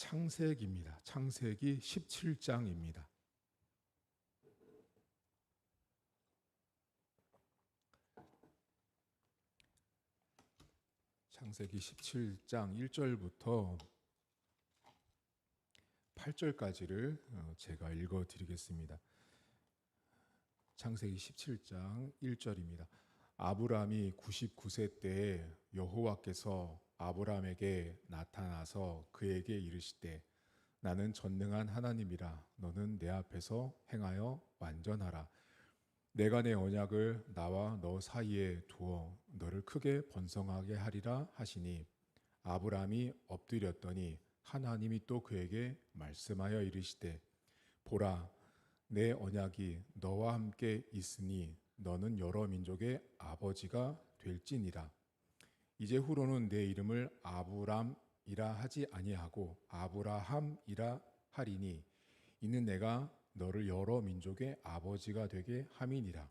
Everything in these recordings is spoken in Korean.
창세기입니다. 창세기 17장입니다. 창세기 17장 1절부터 8절까지를 제가 읽어드리겠습니다. 창세기 17장 1절입니다. 아브람이 99세 때에 여호와께서 아브람에게 나타나서 그에게 이르시되 나는 전능한 하나님이라 너는 내 앞에서 행하여 완전하라. 내가 내 언약을 나와 너 사이에 두어 너를 크게 번성하게 하리라 하시니 아브람이 엎드렸더니 하나님이 또 그에게 말씀하여 이르시되 보라 내 언약이 너와 함께 있으니 너는 여러 민족의 아버지가 될지니라. 이제 후로는 내 이름을 아브람이라 하지 아니하고 아브라함이라 하리니 이는 내가 너를 여러 민족의 아버지가 되게 함이니라.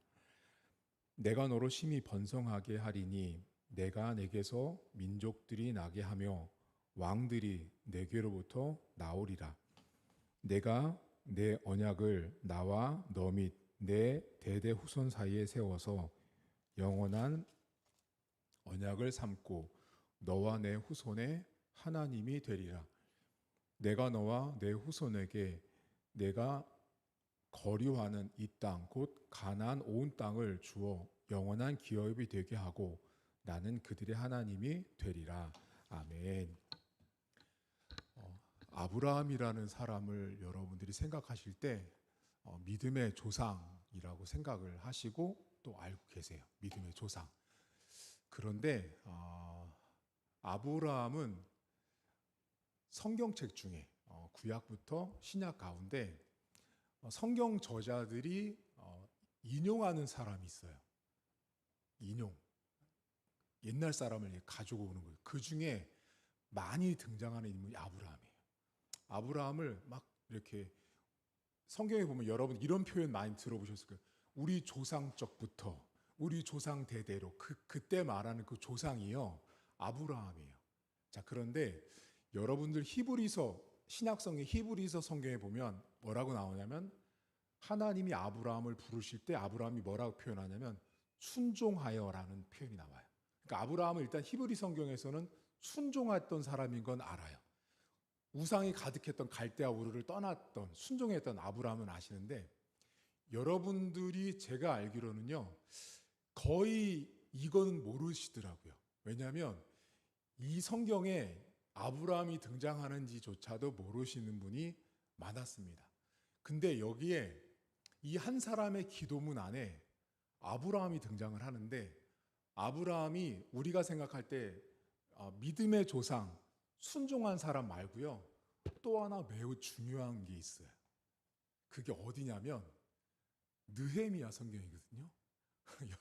내가 너로 심히 번성하게 하리니 내가 내게서 민족들이 나게 하며 왕들이 내게로부터 나오리라. 내가 내 언약을 나와 너 및 내 대대 후손 사이에 세워서 영원한 언약을 삼고 너와 내 후손의 하나님이 되리라. 내가 너와 내 후손에게 내가 거류하는 이 땅 곧 가나안 온 땅을 주어 영원한 기업이 되게 하고 나는 그들의 하나님이 되리라. 아멘. 아브라함이라는 사람을 여러분들이 생각하실 때 믿음의 조상이라고 생각을 하시고 또 알고 계세요. 믿음의 조상. 그런데 아브라함은 성경책 중에 구약부터 신약 가운데 성경 저자들이 인용하는 사람이 있어요. 인용. 옛날 사람을 가지고 오는 거예요. 그 중에 많이 등장하는 인물이 아브라함이에요. 아브라함을 막 이렇게 성경에 보면 여러분 이런 표현 많이 들어보셨을 거예요. 우리 조상적부터 우리 조상 대대로 그때 말하는 그 조상이요 아브라함이에요. 자, 그런데 여러분들 히브리서 신약성의 히브리서 성경에 보면 뭐라고 나오냐면 하나님이 아브라함을 부르실 때 아브라함이 뭐라고 표현하냐면 순종하여라는 표현이 나와요. 그러니까 아브라함은 일단 히브리 성경에서는 순종했던 사람인 건 알아요. 우상이 가득했던 갈대아 우르를 떠났던 순종했던 아브라함은 아시는데 여러분들이 제가 알기로는요 거의 이거는 모르시더라고요. 왜냐하면 이 성경에 아브라함이 등장하는지조차도 모르시는 분이 많았습니다. 근데 여기에 이 한 사람의 기도문 안에 아브라함이 등장을 하는데 아브라함이 우리가 생각할 때 믿음의 조상, 순종한 사람 말고요. 또 하나 매우 중요한 게 있어요. 그게 어디냐면 느헤미야 성경이거든요.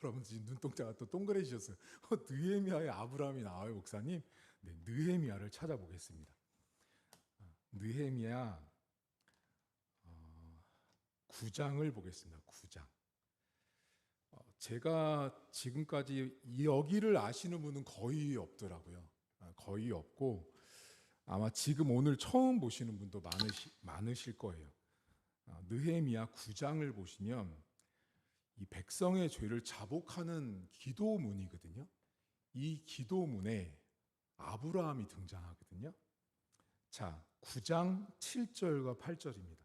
여러분 지금 눈동자가 또 동그래지셨어요. 느헤미야에 아브라함이 나와요, 목사님. 네, 느헤미야를 찾아보겠습니다. 느헤미야 9장을 보겠습니다. 9장. 제가 지금까지 여기를 아시는 분은 거의 없더라고요. 거의 없고 아마 지금 오늘 처음 보시는 분도 많으실 거예요. 느헤미야 9장을 보시면 이 백성의 죄를 자복하는 기도문이거든요. 이 기도문에 아브라함이 등장하거든요. 자, 9장 7절과 8절입니다.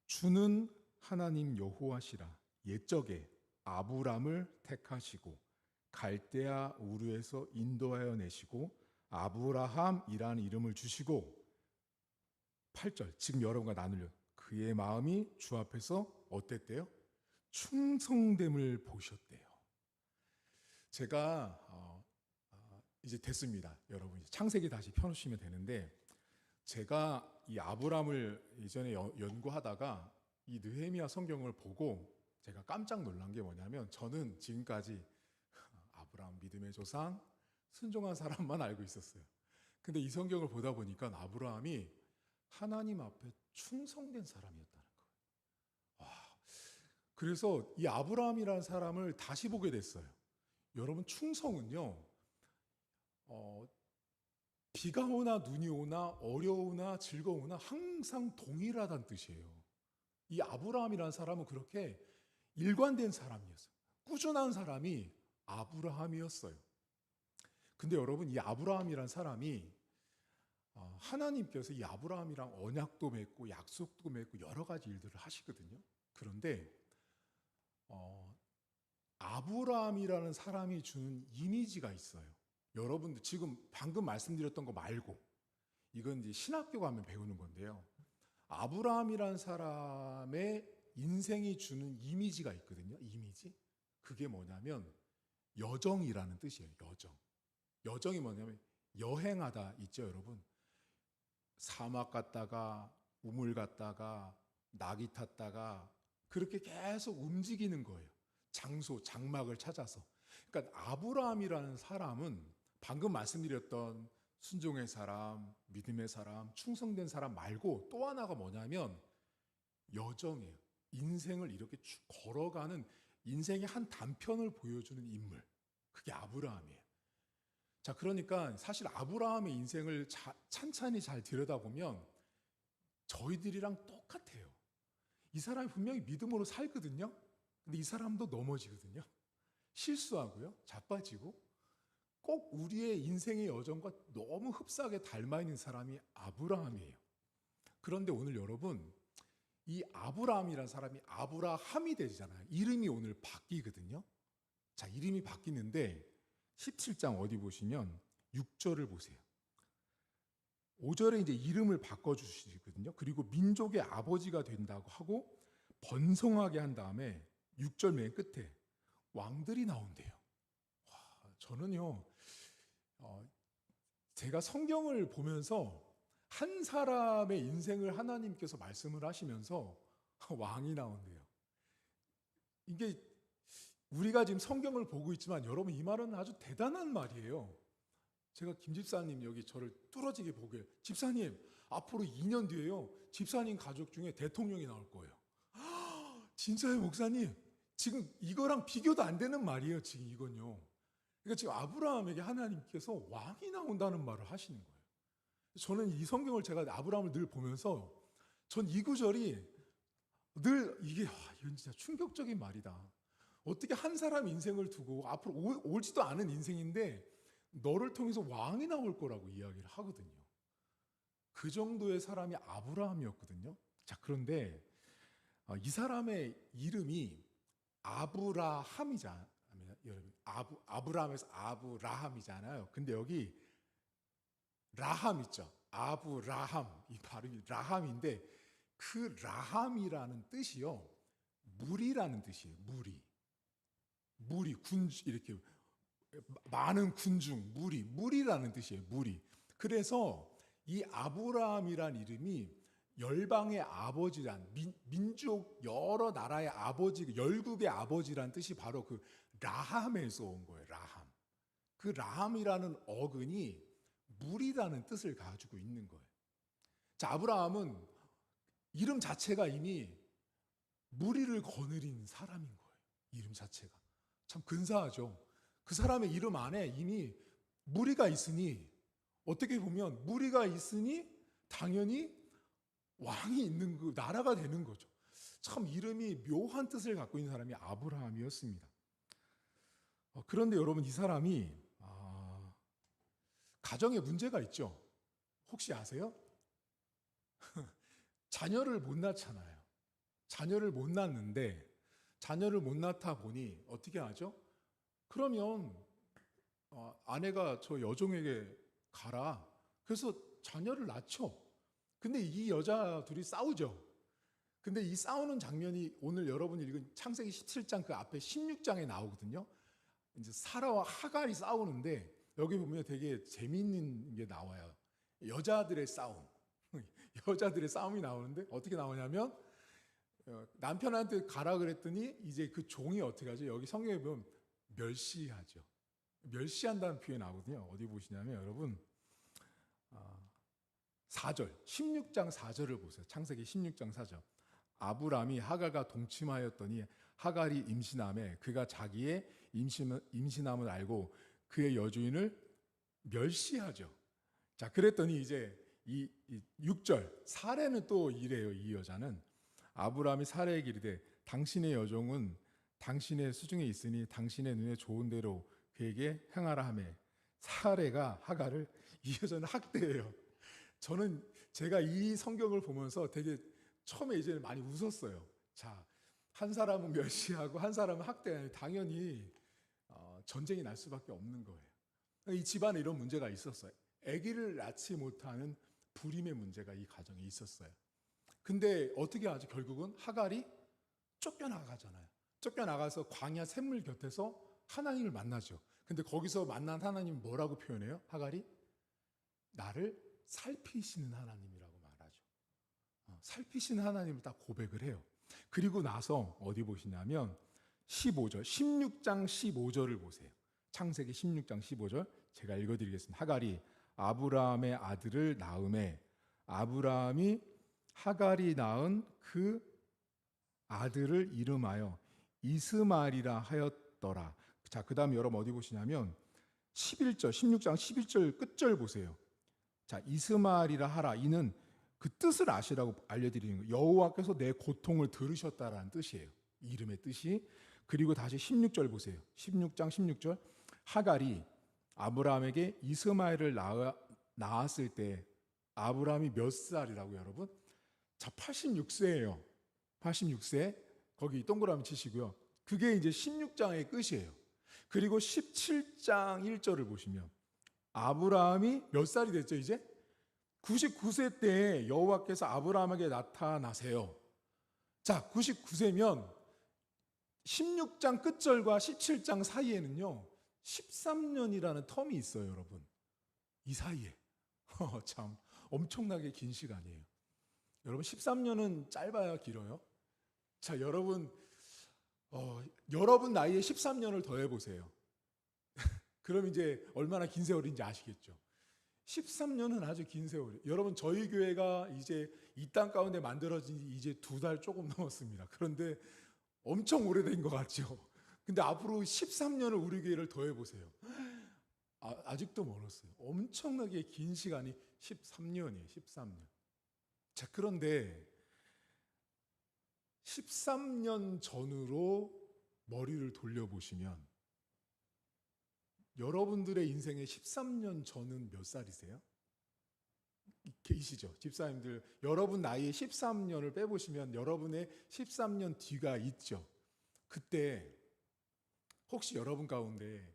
주는 하나님 여호와시라 옛적에 아브람을 택하시고 갈대아 우르에서 인도하여 내시고 아브라함이라는 이름을 주시고 8절 지금 여러분과 나누려 그의 마음이 주 앞에서 어땠대요? 충성됨을 보셨대요. 제가 이제 됐습니다. 여러분 창세기 다시 펴놓으시면 되는데 제가 이 아브람을 예전에 연구하다가 이 느헤미야 성경을 보고 제가 깜짝 놀란 게 뭐냐면 저는 지금까지 아브람 믿음의 조상 순종한 사람만 알고 있었어요. 근데 이 성경을 보다 보니까 아브라함이 하나님 앞에 충성된 사람이었다는 거예요. 그래서 이 아브라함이라는 사람을 다시 보게 됐어요. 여러분 충성은요 비가 오나 눈이 오나 어려우나 즐거우나 항상 동일하다는 뜻이에요. 이 아브라함이라는 사람은 그렇게 일관된 사람이었어요. 꾸준한 사람이 아브라함이었어요. 근데 여러분, 이 아브라함이라는 사람이 하나님께서 이 아브라함이랑 언약도 맺고 약속도 맺고 여러 가지 일들을 하시거든요. 그런데 아브라함이라는 사람이 주는 이미지가 있어요. 여러분들 지금 방금 말씀드렸던 거 말고, 이건 이제 신학교 가면 배우는 건데요. 아브라함이라는 사람의 인생이 주는 이미지가 있거든요. 이미지. 그게 뭐냐면 여정이라는 뜻이에요. 여정. 여정이 뭐냐면 여행하다 있죠, 여러분. 사막 갔다가 우물 갔다가 낙이 탔다가 그렇게 계속 움직이는 거예요. 장소, 장막을 찾아서. 그러니까 아브라함이라는 사람은 방금 말씀드렸던 순종의 사람, 믿음의 사람, 충성된 사람 말고 또 하나가 뭐냐면 여정이에요. 인생을 이렇게 쭉 걸어가는 인생의 한 단편을 보여주는 인물. 그게 아브라함이에요. 자, 그러니까 사실 아브라함의 인생을 찬찬히 잘 들여다보면 저희들이랑 똑같아요. 이 사람이 분명히 믿음으로 살거든요. 근데 이 사람도 넘어지거든요. 실수하고요. 자빠지고. 꼭 우리의 인생의 여정과 너무 흡사하게 닮아 있는 사람이 아브라함이에요. 그런데 오늘 여러분, 이 아브라함이라는 사람이 아브라함이 되잖아요. 이름이 오늘 바뀌거든요. 자, 이름이 바뀌는데 17장 어디 보시면 6절을 보세요. 5절에 이제 이름을 바꿔주시거든요. 그리고 민족의 아버지가 된다고 하고 번성하게 한 다음에 6절 맨 끝에 왕들이 나온대요. 와, 저는요, 제가 성경을 보면서 한 사람의 인생을 하나님께서 말씀을 하시면서 왕이 나온대요. 이게 우리가 지금 성경을 보고 있지만 여러분, 이 말은 아주 대단한 말이에요. 제가 김 집사님 여기 저를 뚫어지게 보게, 집사님 앞으로 2년 뒤에요 집사님 가족 중에 대통령이 나올 거예요. 진짜요, 목사님? 지금 이거랑 비교도 안 되는 말이에요. 지금 이건요. 그러니까 지금 아브라함에게 하나님께서 왕이 나온다는 말을 하시는 거예요. 저는 이 성경을 제가 아브라함을 늘 보면서 전 이 구절이 늘 이게 이건 진짜 충격적인 말이다. 어떻게 한 사람 인생을 두고 앞으로 올지도 않은 인생인데 너를 통해서 왕이 나올 거라고 이야기를 하거든요. 그 정도의 사람이 아브라함이었거든요. 자, 그런데 이 사람의 이름이 아브라함이잖아요. 여러분, 아브라함에서 아브라함이잖아요. 근데 여기 라함 있죠. 아브라함, 이 발음이 라함인데 그 라함이라는 뜻이요, 무리라는 뜻이에요. 무리, 이렇게 많은 군중, 무리라는 뜻이에요. 무리. 그래서 이 아브라함이란 이름이 열방의 아버지란, 민족 여러 나라의 아버지, 열국의 아버지란 뜻이 바로 그 라함에서 온 거예요. 라함. 그 라함이라는 어근이 무리라는 뜻을 가지고 있는 거예요. 자, 아브라함은 이름 자체가 이미 무리를 거느린 사람인 거예요. 이름 자체가. 참 근사하죠. 그 사람의 이름 안에 이미 무리가 있으니, 어떻게 보면 무리가 있으니 당연히 왕이 있는 그 나라가 되는 거죠. 참 이름이 묘한 뜻을 갖고 있는 사람이 아브라함이었습니다. 그런데 여러분, 이 사람이 가정에 문제가 있죠. 혹시 아세요? 자녀를 못 낳잖아요. 자녀를 못 낳는데 자녀를 못 낳다 보니 어떻게 하죠? 그러면 아내가 저 여종에게 가라. 그래서 자녀를 낳죠. 근데 이 여자 둘이 싸우죠. 근데 이 싸우는 장면이 오늘 여러분이 읽은 창세기 17장 그 앞에 16장에 나오거든요. 이제 사라와 하갈이 싸우는데 여기 보면 되게 재미있는 게 나와요. 여자들의 싸움. 여자들의 싸움이 나오는데 어떻게 나오냐면 남편한테 가라 그랬더니 이제 그 종이 어떻게 하죠? 여기 성경에 보면 멸시하죠. 멸시한다는 표현이 나오거든요. 어디 보시냐면 여러분 4절, 16장 4절을 보세요. 창세기 16장 4절. 아브람이 하갈과 동침하였더니 하갈이 임신하매 그가 자기의 임신함을 알고 그의 여주인을 멸시하죠. 자, 그랬더니 이제 이 6절 사례는 또 이래요. 이 여자는 아브라함이 사례에게 이르되 당신의 여종은 당신의 수중에 있으니 당신의 눈에 좋은 대로 그에게 행하라 하며 사례가 하갈을 이 여자는 학대해요. 저는 제가 이 성경을 보면서 되게 처음에 이제 많이 웃었어요. 자, 한 사람은 멸시하고 한 사람은 학대하니 당연히 전쟁이 날 수밖에 없는 거예요. 이 집안에 이런 문제가 있었어요. 아기를 낳지 못하는 불임의 문제가 이 가정에 있었어요. 근데 어떻게 하죠? 결국은 하갈이 쫓겨나가잖아요. 쫓겨나가서 광야 샘물 곁에서 하나님을 만나죠. 근데 거기서 만난 하나님 뭐라고 표현해요? 하갈이 나를 살피시는 하나님이라고 말하죠. 살피시는 하나님을 딱 고백을 해요. 그리고 나서 어디 보시냐면 15절, 16장 15절을 보세요. 창세기 16장 15절 제가 읽어드리겠습니다. 하갈이 아브라함의 아들을 낳음에 아브라함이 하갈이 낳은 그 아들을 이름하여 이스마엘이라 하였더라. 자, 그 다음에 여러분 어디 보시냐면 11절, 16장 11절 끝절 보세요. 자, 이스마엘이라 하라. 이는 그 뜻을 아시라고 알려드리는 거예요. 여호와께서 내 고통을 들으셨다라는 뜻이에요. 이름의 뜻이. 그리고 다시 16절 보세요. 16장 16절 하갈이 아브라함에게 이스마엘을 낳았을 때 아브라함이 몇 살이라고 여러분? 자, 86세예요. 86세. 거기 동그라미 치시고요. 그게 이제 16장의 끝이에요. 그리고 17장 1절을 보시면 아브라함이 몇 살이 됐죠, 이제? 99세 때 여호와께서 아브라함에게 나타나세요. 자, 99세면 16장 끝절과 17장 사이에는요 13년이라는 텀이 있어요, 여러분. 이 사이에 참 엄청나게 긴 시간이에요. 여러분 13년은 짧아요, 길어요? 자, 여러분 여러분 나이에 13년을 더해 보세요. 그럼 이제 얼마나 긴 세월인지 아시겠죠? 13년은 아주 긴 세월이에요. 여러분 저희 교회가 이제 이 땅 가운데 만들어진 지 이제 2달 조금 넘었습니다. 그런데 엄청 오래된 것 같죠? 근데 앞으로 13년을 우리 교회를 더해 보세요. 아직도 멀었어요. 엄청나게 긴 시간이 13년이에요. 13년. 자, 그런데 13년 전으로 머리를 돌려보시면 여러분들의 인생의 13년 전은 몇 살이세요? 계시죠? 집사님들, 여러분 나이에 13년을 빼보시면 여러분의 13년 뒤가 있죠. 그때 혹시 여러분 가운데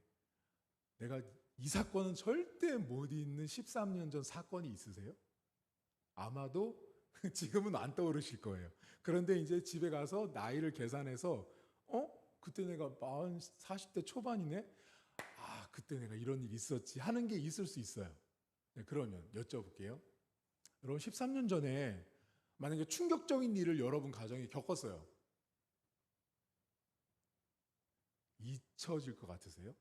내가 이 사건은 절대 못 잊는 13년 전 사건이 있으세요? 아마도 지금은 안 떠오르실 거예요. 그런데 이제 집에 가서 나이를 계산해서 그때 내가 40대 초반이네? 그때 내가 이런 일이 있었지 하는 게 있을 수 있어요. 네, 그러면 여쭤볼게요. 여러분 13년 전에 만약에 충격적인 일을 여러분 가정에 겪었어요. 잊혀질 것 같으세요?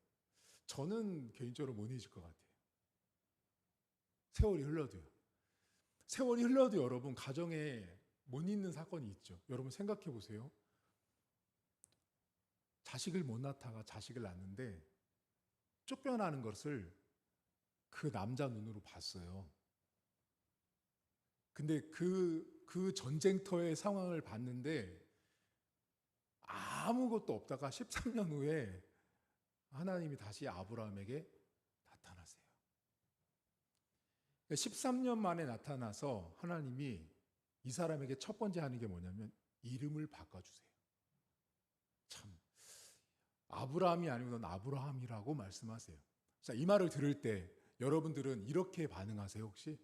저는 개인적으로 못 잊을 것 같아요. 세월이 흘러도요. 세월이 흘러도 여러분 가정에 못 잊는 사건이 있죠. 여러분 생각해 보세요. 자식을 못 낳다가 자식을 낳는데 쫓겨나는 것을 그 남자 눈으로 봤어요. 근데 그 전쟁터의 상황을 봤는데 아무것도 없다가 13년 후에 하나님이 다시 아브라함에게 나타나세요. 13년 만에 나타나서 하나님이 이 사람에게 첫 번째 하는 게 뭐냐면 이름을 바꿔주세요. 참, 아브라함이 아니고 넌 아브라함이라고 말씀하세요. 자, 이 말을 들을 때 여러분들은 이렇게 반응하세요, 혹시?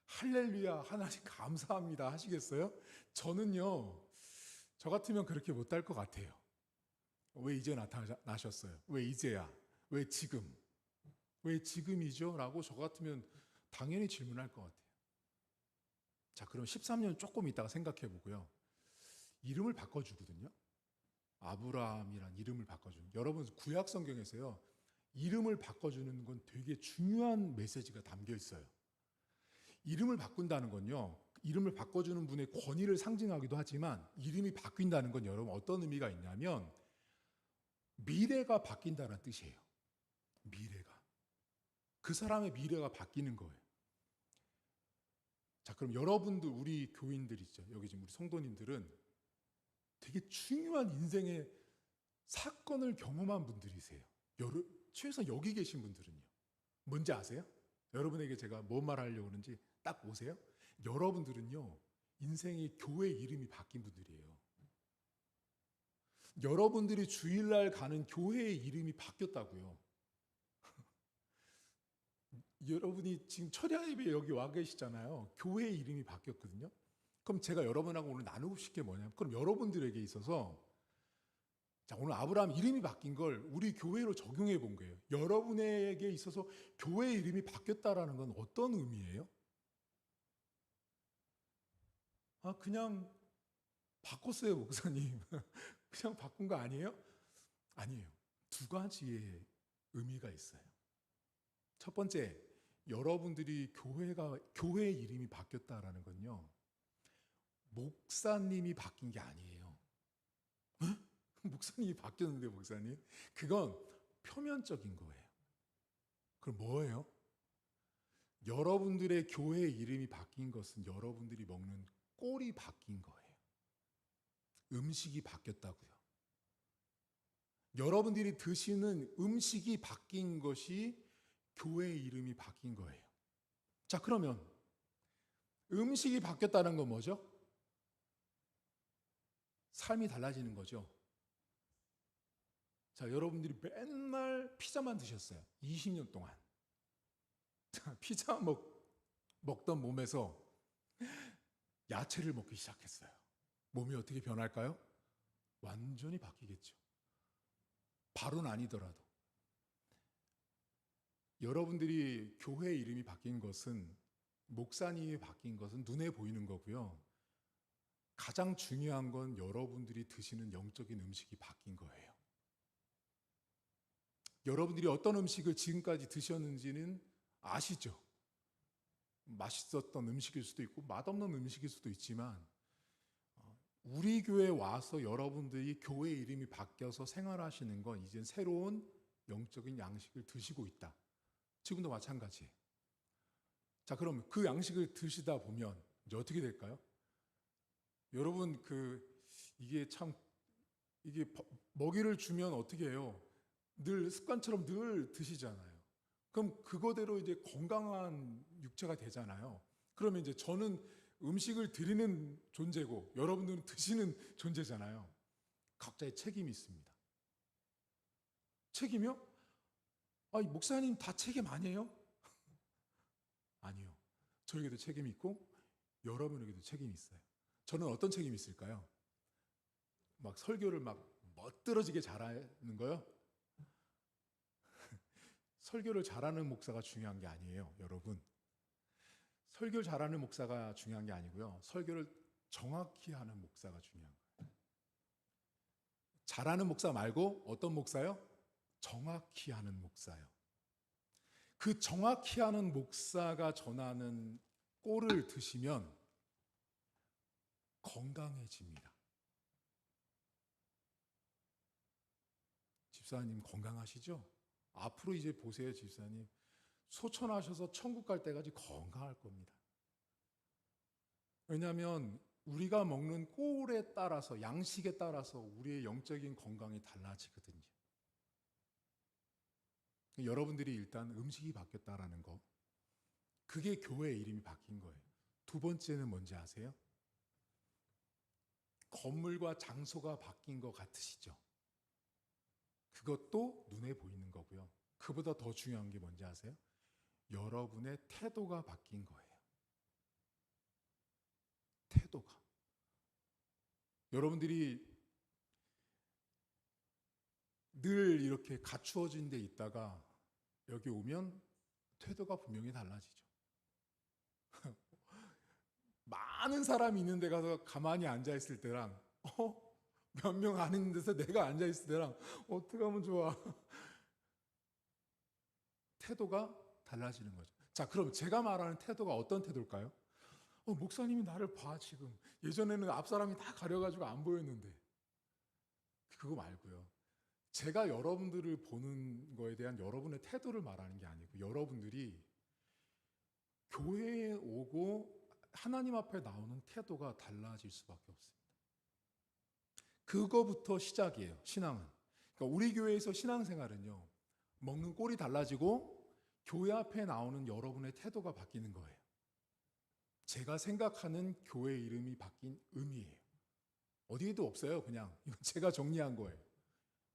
할렐루야, 하나님 감사합니다 하시겠어요? 저는요, 저 같으면 그렇게 못할 것 같아요. 왜 이제 나타나셨어요? 왜 이제야? 왜 지금? 왜 지금이죠? 라고 저 같으면 당연히 질문할 것 같아요. 자, 그럼 13년 조금 있다가 생각해 보고요. 이름을 바꿔주거든요. 아브라함이란 이름을 바꿔주는. 여러분 구약 성경에서요. 이름을 바꿔주는 건 되게 중요한 메시지가 담겨 있어요. 이름을 바꾼다는 건요. 이름을 바꿔주는 분의 권위를 상징하기도 하지만 이름이 바뀐다는 건 여러분 어떤 의미가 있냐면 미래가 바뀐다는 뜻이에요. 미래가. 그 사람의 미래가 바뀌는 거예요. 그럼 여러분들, 우리 교인들 있죠. 여기 지금 우리 성도님들은 되게 중요한 인생의 사건을 경험한 분들이세요. 최소 여기 계신 분들은요. 뭔지 아세요? 여러분에게 제가 뭔 말하려고 하는지 딱 보세요. 여러분들은요, 인생의 교회 이름이 바뀐 분들이에요. 여러분들이 주일날 가는 교회의 이름이 바뀌었다고요. 여러분이 지금 철야 예배 여기 와 계시잖아요. 교회의 이름이 바뀌었거든요. 그럼 제가 여러분하고 오늘 나누고 싶은 게 뭐냐면, 그럼 여러분들에게 있어서 자, 오늘 아브라함 이름이 바뀐 걸 우리 교회로 적용해 본 거예요. 여러분에게 있어서 교회의 이름이 바뀌었다라는 건 어떤 의미예요? 그냥 바꿨어요, 목사님. 그냥 바꾼 거 아니에요? 아니에요. 두 가지의 의미가 있어요. 첫 번째, 여러분들이 교회의 이름이 바뀌었다라는 건요, 목사님이 바뀐 게 아니에요. 목사님이 바뀌었는데, 목사님? 그건 표면적인 거예요. 그럼 뭐예요? 여러분들의 교회의 이름이 바뀐 것은 여러분들이 먹는 꼴이 바뀐 거예요. 음식이 바뀌었다고요. 여러분들이 드시는 음식이 바뀐 것이 교회의 이름이 바뀐 거예요. 자, 그러면 음식이 바뀌었다는 건 뭐죠? 삶이 달라지는 거죠. 자, 여러분들이 맨날 피자만 드셨어요. 20년 동안. 자, 피자 먹던 몸에서 야채를 먹기 시작했어요. 몸이 어떻게 변할까요? 완전히 바뀌겠죠. 바로는 아니더라도. 여러분들이 교회의 이름이 바뀐 것은, 목사님이 바뀐 것은 눈에 보이는 거고요. 가장 중요한 건 여러분들이 드시는 영적인 음식이 바뀐 거예요. 여러분들이 어떤 음식을 지금까지 드셨는지는 아시죠? 맛있었던 음식일 수도 있고 맛없는 음식일 수도 있지만, 우리 교회에 와서 여러분들이 교회의 이름이 바뀌어서 생활하시는 건 이제 새로운 영적인 양식을 드시고 있다. 지금도 마찬가지예요. 자, 그럼 그 양식을 드시다 보면 이제 어떻게 될까요? 여러분, 이게 먹이를 주면 어떻게 해요? 늘 습관처럼 늘 드시잖아요. 그럼 그거대로 이제 건강한 육체가 되잖아요. 그러면 이제 저는 음식을 드리는 존재고 여러분들은 드시는 존재잖아요. 각자의 책임이 있습니다. 책임이요? 목사님 다 책임 아니에요? 아니요. 저에게도 책임이 있고 여러분에게도 책임이 있어요. 저는 어떤 책임이 있을까요? 막 설교를 막 멋들어지게 잘하는 거요? 설교를 잘하는 목사가 중요한 게 아니에요, 여러분. 설교를 잘하는 목사가 중요한 게 아니고요. 설교를 정확히 하는 목사가 중요한 거예요. 잘하는 목사 말고 어떤 목사요? 정확히 하는 목사요. 그 정확히 하는 목사가 전하는 꼴을 드시면 건강해집니다. 집사님 건강하시죠? 앞으로 이제 보세요, 집사님. 소천하셔서 천국 갈 때까지 건강할 겁니다. 왜냐하면 우리가 먹는 꼴에 따라서, 양식에 따라서 우리의 영적인 건강이 달라지거든요. 여러분들이 일단 음식이 바뀌었다라는 거, 그게 교회의 이름이 바뀐 거예요. 두 번째는 뭔지 아세요? 건물과 장소가 바뀐 것 같으시죠? 그것도 눈에 보이는 거고요. 그보다 더 중요한 게 뭔지 아세요? 여러분의 태도가 바뀐 거예요. 태도가. 여러분들이 늘 이렇게 갖추어진 데 있다가 여기 오면 태도가 분명히 달라지죠. 많은 사람이 있는 데 가서 가만히 앉아있을 때랑 몇 명 안 있는 데서 내가 앉아있을 때랑 어떻게 하면 좋아? 태도가 달라지는 거죠. 자, 그럼 제가 말하는 태도가 어떤 태도일까요? 목사님이 나를 봐, 지금. 예전에는 앞사람이 다 가려가지고 안 보였는데. 그거 말고요. 제가 여러분들을 보는 거에 대한 여러분의 태도를 말하는 게 아니고, 여러분들이 교회에 오고 하나님 앞에 나오는 태도가 달라질 수밖에 없습니다. 그거부터 시작이에요. 신앙은. 그러니까 우리 교회에서 신앙생활은요, 먹는 꼴이 달라지고 교회 앞에 나오는 여러분의 태도가 바뀌는 거예요. 제가 생각하는 교회 이름이 바뀐 의미예요. 어디에도 없어요. 그냥 이건 제가 정리한 거예요.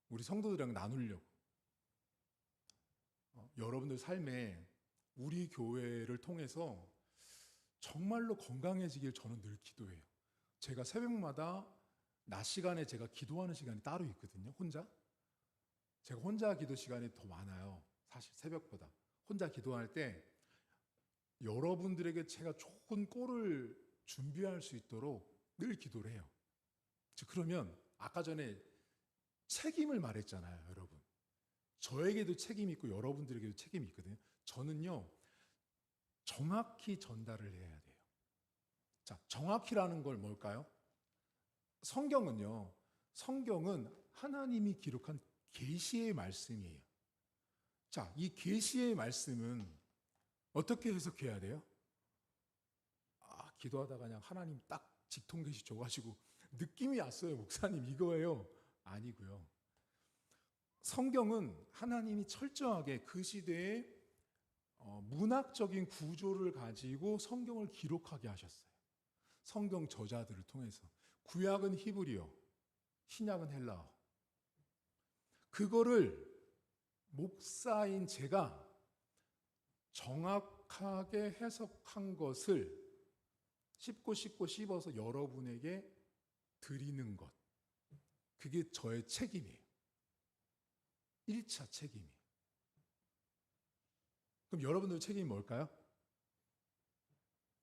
우리 성도들이랑 나누려고. 여러분들 삶에 우리 교회를 통해서 정말로 건강해지길 저는 늘 기도해요. 제가 새벽마다 낮 시간에 제가 기도하는 시간이 따로 있거든요. 혼자. 제가 혼자 기도 시간이 더 많아요. 사실 새벽보다. 혼자 기도할 때 여러분들에게 제가 좋은 꼴을 준비할 수 있도록 늘 기도를 해요. 그러면 아까 전에 책임을 말했잖아요, 여러분. 저에게도 책임이 있고 여러분들에게도 책임이 있거든요. 저는요, 정확히 전달을 해야 돼요. 자, 정확히라는 걸 뭘까요? 성경은 하나님이 기록한 계시의 말씀이에요. 자, 이 계시의 말씀은 어떻게 해석해야 돼요? 기도하다가 그냥 하나님 딱 직통 계시 줘가지고 느낌이 왔어요, 목사님 이거예요. 아니고요. 성경은 하나님이 철저하게 그 시대의 문학적인 구조를 가지고 성경을 기록하게 하셨어요. 성경 저자들을 통해서. 구약은 히브리어, 신약은 헬라어. 그거를 목사인 제가 정확하게 해석한 것을 씹고 씹어서 여러분에게 드리는 것. 그게 저의 책임이에요. 1차 책임이에요. 그럼 여러분들 책임이 뭘까요?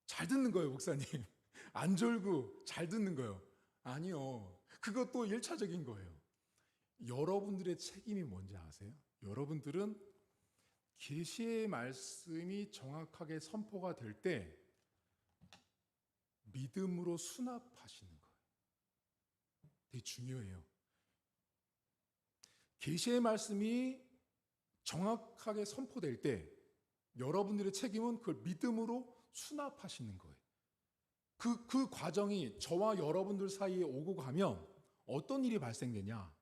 잘 듣는 거예요, 목사님. 안 졸고 잘 듣는 거예요. 아니요. 그것도 1차적인 거예요. 여러분들의 책임이 뭔지 아세요? 여러분들은 계시의 말씀이 정확하게 선포가 될 때 믿음으로 수납하시는 거예요. 되게 중요해요. 계시의 말씀이 정확하게 선포될 때 여러분들의 책임은 그걸 믿음으로 수납하시는 거예요. 그 과정이 저와 여러분들 사이에 오고 가면 어떤 일이 발생되냐?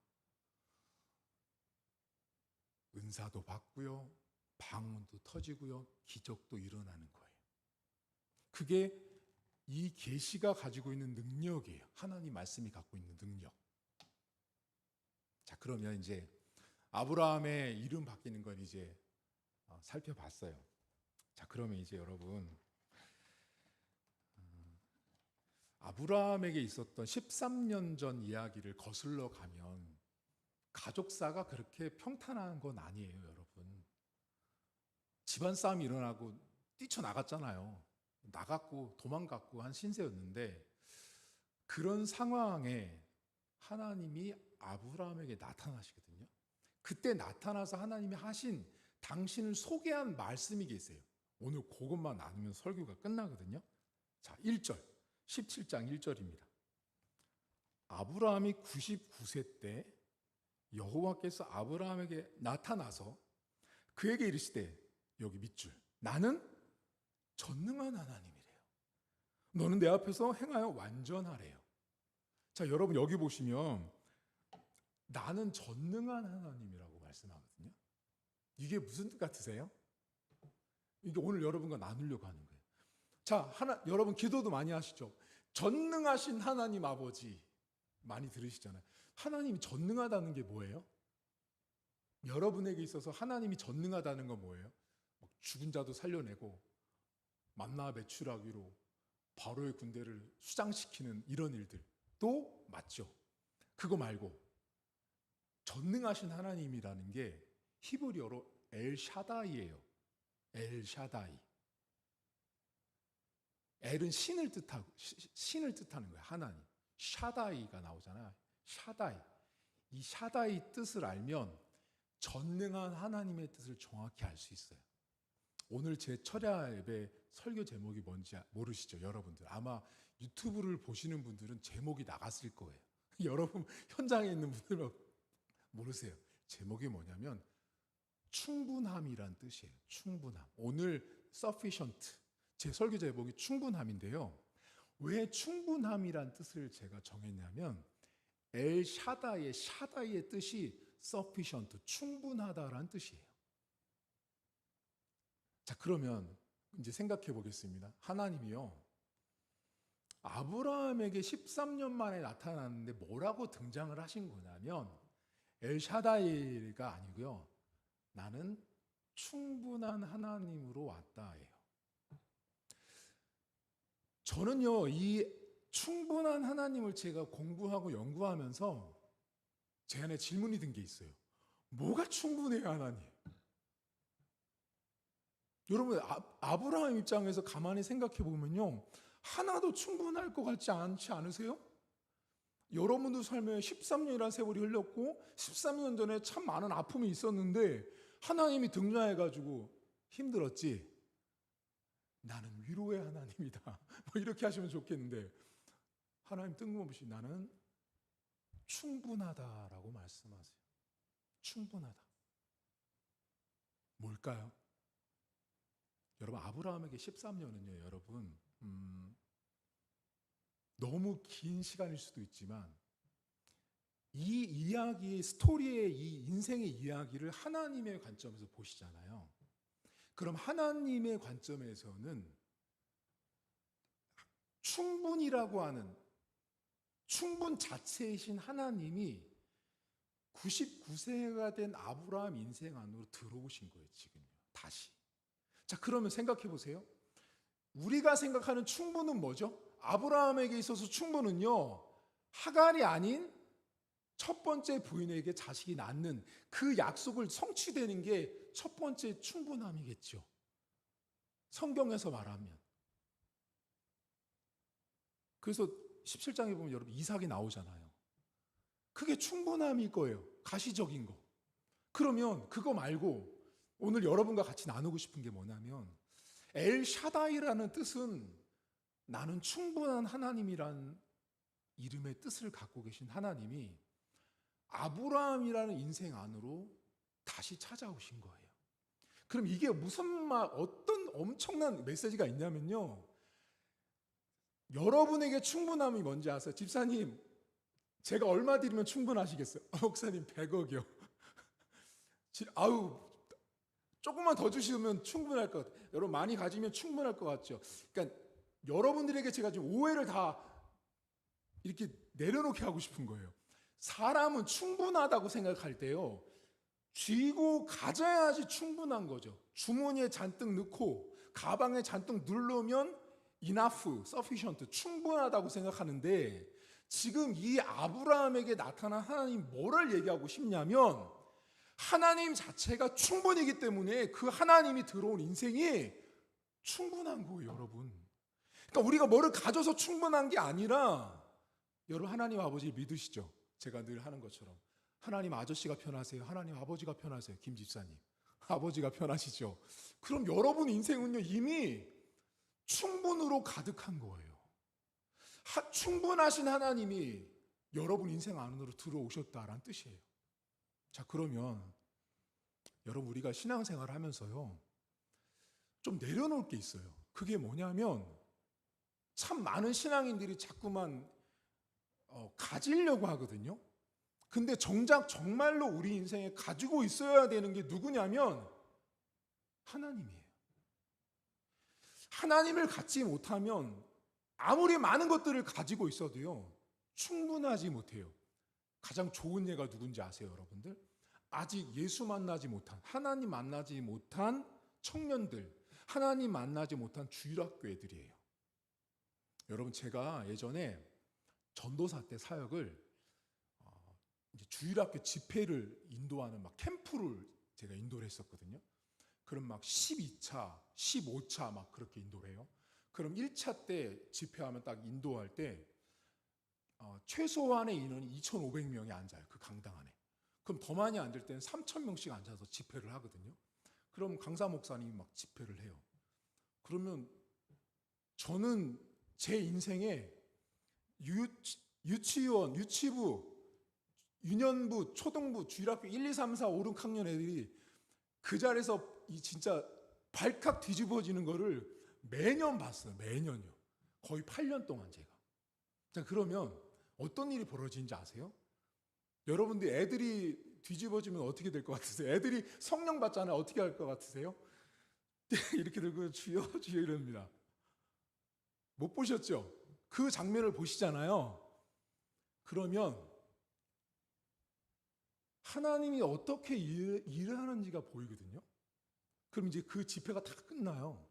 은사도 받고요, 방언도 터지고요, 기적도 일어나는 거예요. 그게 이 계시가 가지고 있는 능력이에요. 하나님 말씀이 갖고 있는 능력. 자, 그러면 이제 아브라함의 이름 바뀌는 건 이제 살펴봤어요. 자, 그러면 이제 여러분, 아브라함에게 있었던 13년 전 이야기를 거슬러 가면 가족사가 그렇게 평탄한 건 아니에요, 여러분. 집안 싸움이 일어나고 뛰쳐나갔잖아요. 나갔고 도망갔고 한 신세였는데, 그런 상황에 하나님이 아브라함에게 나타나시거든요. 그때 나타나서 하나님이 하신 당신을 소개한 말씀이 계세요. 오늘 그것만 나누면 설교가 끝나거든요. 자, 1절, 17장 1절입니다. 아브라함이 99세 때 여호와께서 아브라함에게 나타나서 그에게 이르시되, 여기 밑줄, 나는 전능한 하나님이래요. 너는 내 앞에서 행하여 완전하래요. 자, 여러분 여기 보시면 나는 전능한 하나님이라고 말씀하거든요. 이게 무슨 뜻 같으세요? 이게 오늘 여러분과 나누려고 하는 거예요. 자, 여러분 기도도 많이 하시죠? 전능하신 하나님 아버지 많이 들으시잖아요. 하나님이 전능하다는 게 뭐예요? 여러분에게 있어서 하나님이 전능하다는 건 뭐예요? 죽은 자도 살려내고 만나 매출하기로 바로의 군대를 수장시키는 이런 일들도 맞죠. 그거 말고 전능하신 하나님이라는 게 히브리어로 엘샤다이예요. 엘샤다이. 엘은 신을 뜻하는 거예요. 하나님. 샤다이가 나오잖아요. 샤다이. 이 샤다이 뜻을 알면 전능한 하나님의 뜻을 정확히 알 수 있어요. 오늘 제 철야 예배 설교 제목이 뭔지 모르시죠, 여러분들? 아마 유튜브를 보시는 분들은 제목이 나갔을 거예요. 여러분 현장에 있는 분들은 모르세요. 제목이 뭐냐면 충분함이란 뜻이에요. 충분함. 오늘 sufficient, 제 설교 제목이 충분함인데요. 왜 충분함이란 뜻을 제가 정했냐면 엘 샤다이의 뜻이 sufficient, 충분하다라는 뜻이에요. 자, 그러면 이제 생각해 보겠습니다. 하나님이요, 아브라함에게 13년 만에 나타났는데 뭐라고 등장을 하신 거냐면 엘 샤다이가 아니고요, 나는 충분한 하나님으로 왔다예요. 저는요, 이 충분한 하나님을 제가 공부하고 연구하면서 제 안에 질문이 든 게 있어요. 뭐가 충분해요, 하나님? 여러분, 아브라함 입장에서 가만히 생각해 보면요, 하나도 충분할 것 같지 않지 않으세요? 여러분도 삶에 13년이라는 세월이 흘렀고 13년 전에 참 많은 아픔이 있었는데 하나님이 등장해가지고 힘들었지? 나는 위로의 하나님이다. 뭐 이렇게 하시면 좋겠는데 하나님 뜬금없이 나는 충분하다라고 말씀하세요. 충분하다. 뭘까요? 여러분, 아브라함에게 13년은요, 여러분, 너무 긴 시간일 수도 있지만 이 이야기의 스토리의 이 인생의 이야기를 하나님의 관점에서 보시잖아요. 그럼 하나님의 관점에서는 충분이라고 하는 충분 자체이신 하나님이 99세가 된 아브라함 인생 안으로 들어오신 거예요, 지금요. 다시. 자, 그러면 생각해 보세요. 우리가 생각하는 충분은 뭐죠? 아브라함에게 있어서 충분은요, 하갈이 아닌 첫 번째 부인에게 자식이 낳는 그 약속을 성취되는 게 첫 번째 충분함이겠죠. 성경에서 말하면. 그래서 17장에 보면 여러분 이삭이 나오잖아요. 그게 충분함일 거예요. 가시적인 거. 그러면 그거 말고 오늘 여러분과 같이 나누고 싶은 게 뭐냐면 엘 샤다이라는 뜻은 나는 충분한 하나님이란 이름의 뜻을 갖고 계신 하나님이 아브라함이라는 인생 안으로 다시 찾아오신 거예요. 그럼 이게 무슨 어떤 엄청난 메시지가 있냐면요, 여러분에게 충분함이 뭔지 아세요? 집사님, 제가 얼마 드리면 충분하시겠어요? 목사님 100억이요. 아우, 조금만 더 주시면 충분할 것 같아요. 여러분 많이 가지면 충분할 것 같죠? 그러니까 여러분들에게 제가 지금 오해를 다 이렇게 내려놓게 하고 싶은 거예요. 사람은 충분하다고 생각할 때요, 쥐고 가져야지 충분한 거죠. 주머니에 잔뜩 넣고 가방에 잔뜩 누르면 enough, sufficient, 충분하다고 생각하는데 지금 이 아브라함에게 나타난 하나님 뭐를 얘기하고 싶냐면 하나님 자체가 충분이기 때문에 그 하나님이 들어온 인생이 충분한 거예요, 여러분. 그러니까 우리가 뭐를 가져서 충분한 게 아니라, 여러분 하나님 아버지를 믿으시죠? 제가 늘 하는 것처럼 하나님 아저씨가 편하세요? 하나님 아버지가 편하세요? 김 집사님 아버지가 편하시죠? 그럼 여러분 인생은요 이미 충분으로 가득한 거예요. 충분하신 하나님이 여러분 인생 안으로 들어오셨다라는 뜻이에요. 자, 그러면 여러분 우리가 신앙생활을 하면서요 좀 내려놓을 게 있어요. 그게 뭐냐면 참 많은 신앙인들이 자꾸만 가지려고 하거든요. 근데 정작 정말로 우리 인생에 가지고 있어야 되는 게 누구냐면 하나님이에요. 하나님을 갖지 못하면 아무리 많은 것들을 가지고 있어도요 충분하지 못해요. 가장 좋은 예가 누군지 아세요, 여러분들? 아직 예수 만나지 못한, 하나님 만나지 못한 청년들, 하나님 만나지 못한 주일학교 애들이에요. 여러분, 제가 예전에 전도사 때 사역을 이제 주일학교 집회를 인도하는 막 캠프를 제가 인도를 했었거든요. 그럼 막 12차, 15차 막 그렇게 인도를 해요. 그럼 1차 때 집회하면 딱 인도할 때 최소한의 인원이 2,500명이 앉아요. 그 강당 안에. 그럼 더 많이 앉을 때는 3,000명씩 앉아서 집회를 하거든요. 그럼 강사 목사님이 막 집회를 해요. 그러면 저는 제 인생에 유치원, 유치부, 유년부, 초등부, 주일학교 1, 2, 3, 4, 5, 6학년 애들이 그 자리에서 이 진짜 발칵 뒤집어지는 거를 매년 봤어요. 매년요. 거의 8년 동안 제가. 자, 그러면 어떤 일이 벌어지는지 아세요? 여러분들 애들이 뒤집어지면 어떻게 될 것 같으세요? 애들이 성령 받잖아요. 어떻게 할 것 같으세요? 이렇게 들고 주여 주여 이럽니다. 못 보셨죠? 그 장면을 보시잖아요. 그러면 하나님이 어떻게 일을 하는지가 보이거든요. 그럼 이제 그 집회가 다 끝나요.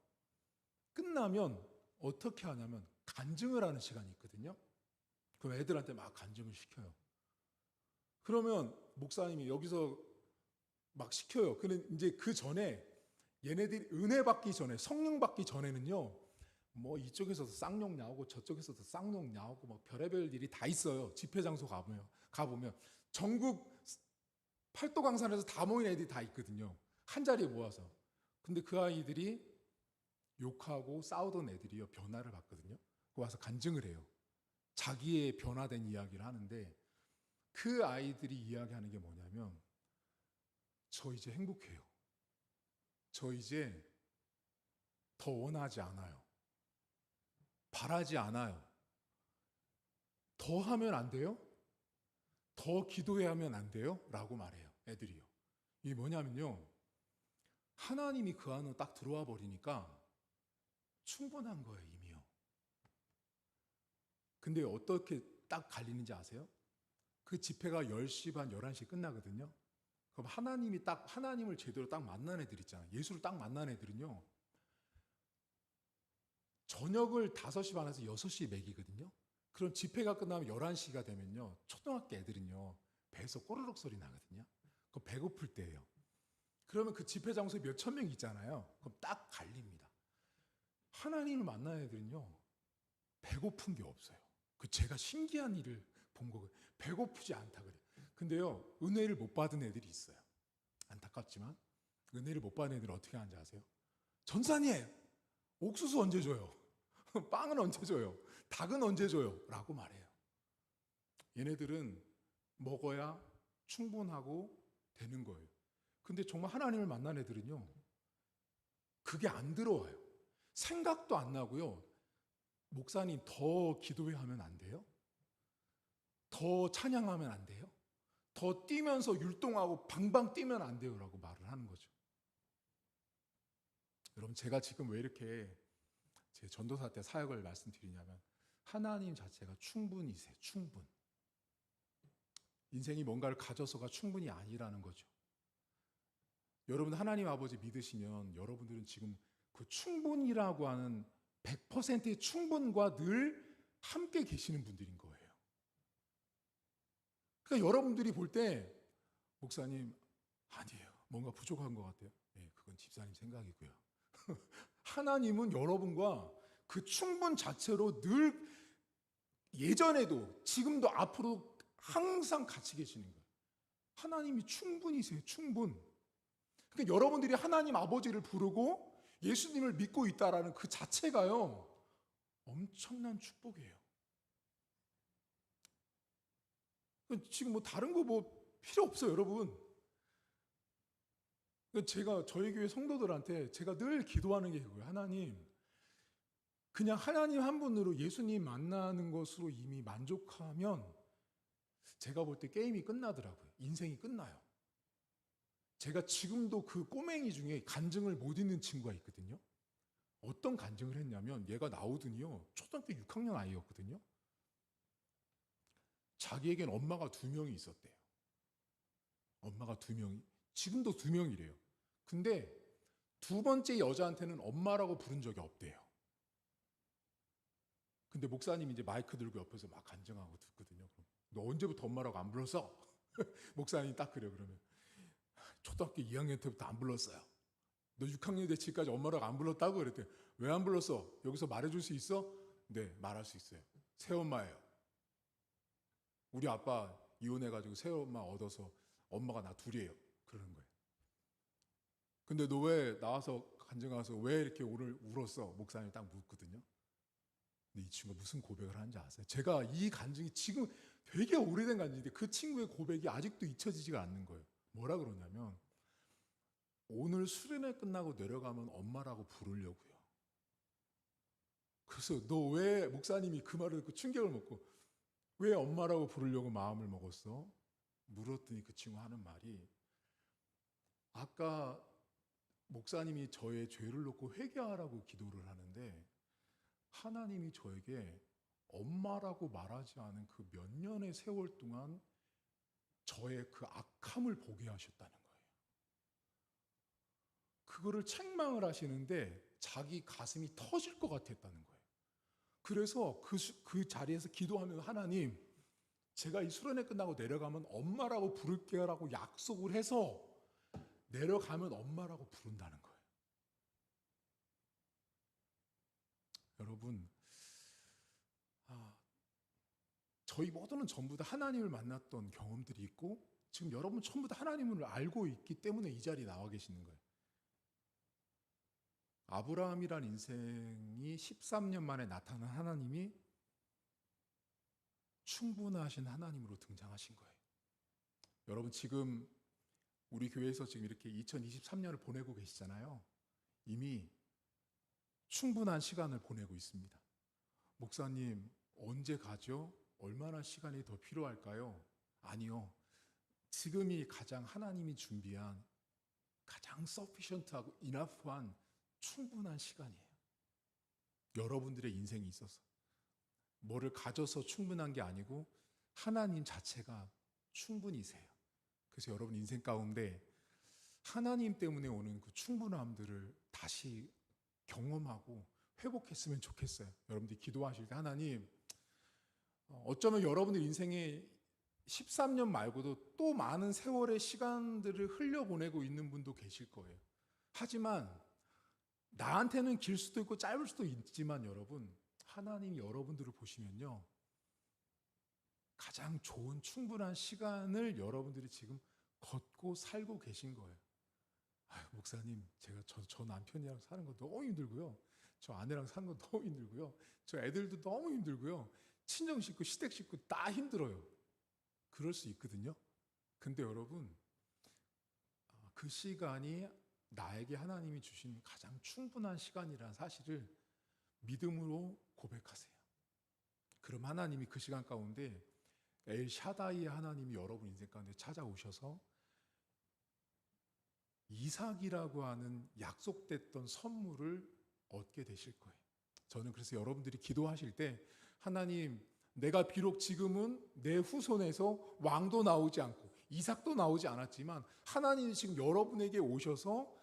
끝나면 어떻게 하냐면 간증을 하는 시간이 있거든요. 그럼 애들한테 막 간증을 시켜요. 그러면 목사님이 여기서 막 시켜요. 근데 이제 그 전에 얘네들이 은혜 받기 전에, 성령 받기 전에는요, 뭐 이쪽에서도 쌍욕 나오고 저쪽에서도 쌍욕 나오고 뭐 별의별 일이 다 있어요. 집회 장소 가보면 전국 팔도 강산에서 다 모인 애들이 다 있거든요. 한 자리에 모아서. 근데 그 아이들이 욕하고 싸우던 애들이요, 변화를 받거든요. 와서 간증을 해요. 자기의 변화된 이야기를 하는데 그 아이들이 이야기하는 게 뭐냐면, 저 이제 행복해요. 저 이제 더 원하지 않아요. 바라지 않아요. 더 하면 안 돼요? 더 기도해야 하면 안 돼요? 라고 말해요. 애들이요. 이게 뭐냐면요, 하나님이 그 안으로 딱 들어와 버리니까 충분한 거예요, 이미요. 근데 어떻게 딱 갈리는지 아세요? 그 집회가 10시 반, 11시 끝나거든요. 그럼 하나님을 제대로 딱 만난 애들 있잖아요. 예수를 딱 만난 애들은요, 저녁을 5시 반에서 6시에 먹이거든요. 그럼 집회가 끝나면 11시가 되면요, 초등학교 애들은요, 배에서 꼬르륵 소리 나거든요. 그럼 배고플 때예요. 그러면 그 집회 장소에 몇천 명 있잖아요. 그럼 딱 갈립니다. 하나님을 만난 애들은요, 배고픈 게 없어요. 그 제가 신기한 일을 본 거예요. 배고프지 않다 그래요. 근데요, 은혜를 못 받은 애들이 있어요. 안타깝지만 은혜를 못 받은 애들은 어떻게 하는지 아세요? 전사님, 옥수수 언제 줘요? 빵은 언제 줘요? 닭은 언제 줘요? 라고 말해요. 얘네들은 먹어야 충분하고 되는 거예요. 근데 정말 하나님을 만난 애들은요, 그게 안 들어와요. 생각도 안 나고요. 목사님, 더 기도해야 하면 안 돼요? 더 찬양하면 안 돼요? 더 뛰면서 율동하고 방방 뛰면 안 돼요? 라고 말을 하는 거죠. 여러분, 제가 지금 왜 이렇게 제 전도사 때 사역을 말씀드리냐면, 하나님 자체가 충분이세요. 충분. 인생이 뭔가를 가져서가 충분이 아니라는 거죠. 여러분, 하나님 아버지 믿으시면 여러분들은 지금 그 충분이라고 하는 100%의 충분과 늘 함께 계시는 분들인 거예요. 그러니까 여러분들이 볼 때, 목사님, 아니에요, 뭔가 부족한 것 같아요. 네, 그건 집사님 생각이고요. 하나님은 여러분과 그 충분 자체로 늘, 예전에도 지금도 앞으로 항상 같이 계시는 거예요. 하나님이 충분이세요. 충분. 그러니까 여러분들이 하나님 아버지를 부르고 예수님을 믿고 있다라는 그 자체가요, 엄청난 축복이에요. 지금 뭐 다른 거 뭐 필요 없어요, 여러분. 제가 저희 교회 성도들한테 제가 늘 기도하는 게 이거예요. 하나님, 그냥 하나님 한 분으로 예수님 만나는 것으로 이미 만족하면 제가 볼 때 게임이 끝나더라고요. 인생이 끝나요. 제가 지금도 그 꼬맹이 중에 간증을 못 읽는 친구가 있거든요. 어떤 간증을 했냐면, 얘가 나오더니요, 초등학교 6학년 아이였거든요. 자기에겐 엄마가 2명이 있었대요. 엄마가 2명이. 지금도 2명이래요. 근데 두 번째 여자한테는 엄마라고 부른 적이 없대요. 근데 목사님이 이제 마이크 들고 옆에서 막 간증하고 듣거든요. 그럼 너 언제부터 엄마라고 안 불렀어? 목사님이 딱 그래요. 그러면 초등학교 2학년 때부터 안 불렀어요. 너 6학년 때까지 엄마라고 안 불렀다고? 그랬더니 왜 안 불렀어? 여기서 말해줄 수 있어? 네, 말할 수 있어요. 새엄마예요. 우리 아빠 이혼해가지고 새엄마 얻어서 엄마가 나 둘이에요. 그러는 거예요. 근데 너 왜 나와서 간증해서 왜 이렇게 오늘 울었어? 목사님이 딱 묻거든요. 근데 이 친구가 무슨 고백을 하는지 아세요? 제가 이 간증이 지금 되게 오래된 간증인데 그 친구의 고백이 아직도 잊혀지지가 않는 거예요. 뭐라 그러냐면, 오늘 수련회 끝나고 내려가면 엄마라고 부르려고요. 그래서 너 왜 목사님이 그 말을 듣고 충격을 먹고 왜 엄마라고 부르려고 마음을 먹었어? 물었더니 그 친구 하는 말이 아까 목사님이 저의 죄를 놓고 회개하라고 기도를 하는데 하나님이 저에게 엄마라고 말하지 않은 그 몇 년의 세월 동안 저의 그 악함을 보게 하셨다는 거예요. 그거를 책망을 하시는데 자기 가슴이 터질 것 같았다는 거예요. 그래서 그 자리에서 기도하면 하나님, 제가 이 수련회 끝나고 내려가면 엄마라고 부를게요라고 약속을 해서 내려가면 엄마라고 부른다는 거예요. 여러분, 저희 모두는 전부 다 하나님을 만났던 경험들이 있고 지금 여러분 전부 다 하나님을 알고 있기 때문에 이 자리에 나와 계시는 거예요. 아브라함이란 인생이 13년 만에 나타난 하나님이 충분하신 하나님으로 등장하신 거예요. 여러분 지금 우리 교회에서 지금 이렇게 2023년을 보내고 계시잖아요. 이미 충분한 시간을 보내고 있습니다. 목사님 언제 가죠? 얼마나 시간이 더 필요할까요? 아니요. 지금이 가장 하나님이 준비한 가장 sufficient하고 enough한 충분한 시간이에요. 여러분들의 인생에 있어서 뭐를 가져서 충분한 게 아니고 하나님 자체가 충분히세요. 그래서 여러분 인생 가운데 하나님 때문에 오는 그 충분함들을 다시 경험하고 회복했으면 좋겠어요. 여러분들이 기도하실 때 하나님, 어쩌면 여러분들 인생에 13년 말고도 또 많은 세월의 시간들을 흘려보내고 있는 분도 계실 거예요. 하지만 나한테는 길 수도 있고 짧을 수도 있지만 여러분, 하나님이 여러분들을 보시면요, 가장 좋은 충분한 시간을 여러분들이 지금 걷고 살고 계신 거예요. 목사님, 제가 저 남편이랑 사는 거 너무 힘들고요, 저 아내랑 사는 거 너무 힘들고요, 저 애들도 너무 힘들고요, 친정 식구, 시댁 식구 다 힘들어요. 그럴 수 있거든요. 근데 여러분, 그 시간이 나에게 하나님이 주신 가장 충분한 시간이라는 사실을 믿음으로 고백하세요. 그럼 하나님이 그 시간 가운데 엘 샤다이의 하나님이 여러분 인생 가운데 찾아오셔서 이삭이라고 하는 약속됐던 선물을 얻게 되실 거예요. 저는 그래서 여러분들이 기도하실 때 하나님, 내가 비록 지금은 내 후손에서 왕도 나오지 않고 이삭도 나오지 않았지만 하나님이 지금 여러분에게 오셔서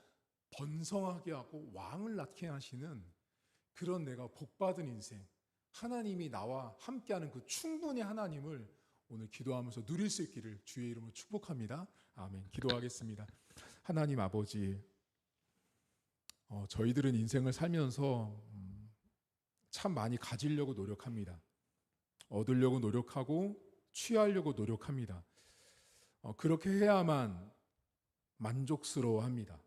번성하게 하고 왕을 낳게 하시는 그런 내가 복받은 인생, 하나님이 나와 함께하는 그 충분히 하나님을 오늘 기도하면서 누릴 수 있기를 주의 이름으로 축복합니다. 아멘. 기도하겠습니다. 하나님 아버지, 저희들은 인생을 살면서 참 많이 가지려고 노력합니다. 얻으려고 노력하고 취하려고 노력합니다. 그렇게 해야만 만족스러워합니다.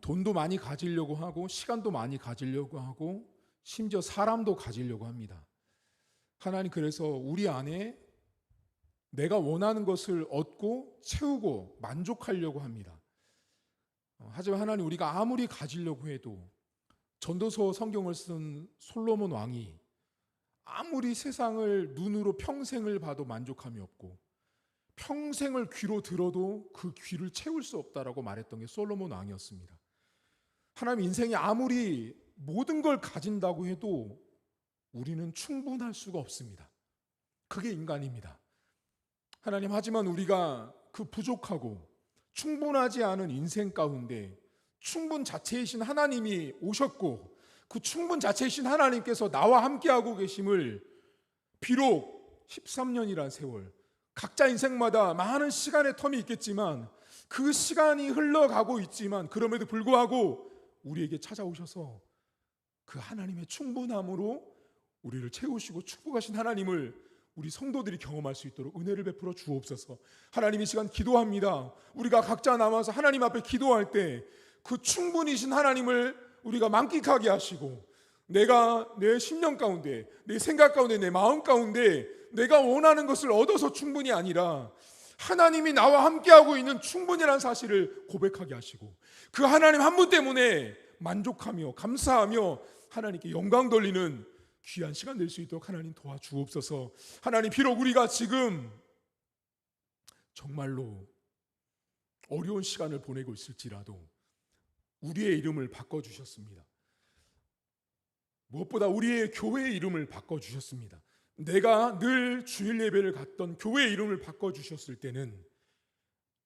돈도 많이 가지려고 하고 시간도 많이 가지려고 하고 심지어 사람도 가지려고 합니다. 하나님, 그래서 우리 안에 내가 원하는 것을 얻고 채우고 만족하려고 합니다. 하지만 하나님, 우리가 아무리 가지려고 해도 전도서 성경을 쓴 솔로몬 왕이 아무리 세상을 눈으로 평생을 봐도 만족함이 없고 평생을 귀로 들어도 그 귀를 채울 수 없다라고 말했던 게 솔로몬 왕이었습니다. 하나님, 인생이 아무리 모든 걸 가진다고 해도 우리는 충분할 수가 없습니다. 그게 인간입니다. 하나님, 하지만 우리가 그 부족하고 충분하지 않은 인생 가운데 충분 자체이신 하나님이 오셨고 그 충분 자체이신 하나님께서 나와 함께하고 계심을, 비록 13년이란 세월, 각자 인생마다 많은 시간의 텀이 있겠지만 그 시간이 흘러가고 있지만 그럼에도 불구하고 우리에게 찾아오셔서 그 하나님의 충분함으로 우리를 채우시고 축복하신 하나님을 우리 성도들이 경험할 수 있도록 은혜를 베풀어 주옵소서. 하나님, 이 시간 기도합니다. 우리가 각자 남아서 하나님 앞에 기도할 때 그 충분이신 하나님을 우리가 만끽하게 하시고, 내가 내 심령 가운데, 내 생각 가운데, 내 마음 가운데 내가 원하는 것을 얻어서 충분이 아니라 하나님이 나와 함께하고 있는 충분이라는 사실을 고백하게 하시고 그 하나님 한 분 때문에 만족하며 감사하며 하나님께 영광 돌리는 귀한 시간 될 수 있도록 하나님 도와주옵소서. 하나님, 비록 우리가 지금 정말로 어려운 시간을 보내고 있을지라도 우리의 이름을 바꿔주셨습니다. 무엇보다 우리의 교회의 이름을 바꿔주셨습니다. 내가 늘 주일 예배를 갔던 교회의 이름을 바꿔주셨을 때는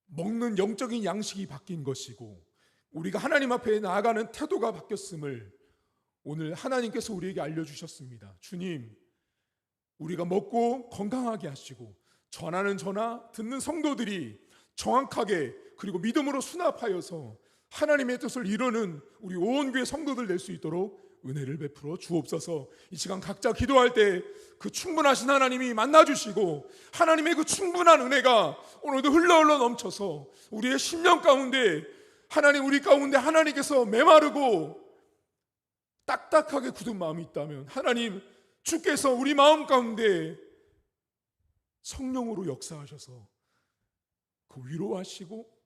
먹는 영적인 양식이 바뀐 것이고 우리가 하나님 앞에 나아가는 태도가 바뀌었음을 오늘 하나님께서 우리에게 알려주셨습니다. 주님, 우리가 먹고 건강하게 하시고 전하는 전하, 듣는 성도들이 정확하게 그리고 믿음으로 수납하여서 하나님의 뜻을 이루는 우리 온 교회 성도들 될 수 있도록 은혜를 베풀어 주옵소서. 이 시간 각자 기도할 때 그 충분하신 하나님이 만나주시고 하나님의 그 충분한 은혜가 오늘도 흘러 넘쳐서 우리의 심령 가운데 하나님, 우리 가운데 하나님께서 메마르고 딱딱하게 굳은 마음이 있다면 하나님, 주께서 우리 마음 가운데 성령으로 역사하셔서 그 위로하시고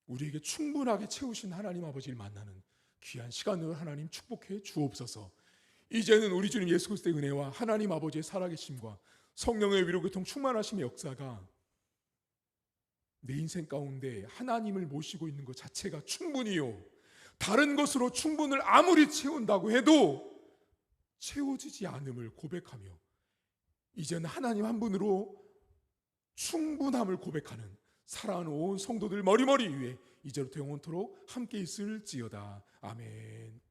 우리에게 충분하게 채우신 하나님 아버지를 만나는 귀한 시간으로 하나님 축복해 주옵소서. 이제는 우리 주님 예수 그리스도의 은혜와 하나님 아버지의 살아계심과 성령의 위로 교통 충만하심의 역사가 내 인생 가운데 하나님을 모시고 있는 것 자체가 충분히요, 다른 것으로 충분을 아무리 채운다고 해도 채워지지 않음을 고백하며 이제는 하나님 한 분으로 충분함을 고백하는 사랑하는 온 성도들 머리머리 위에 이제부터 영원토록 함께 있을지어다. 아멘.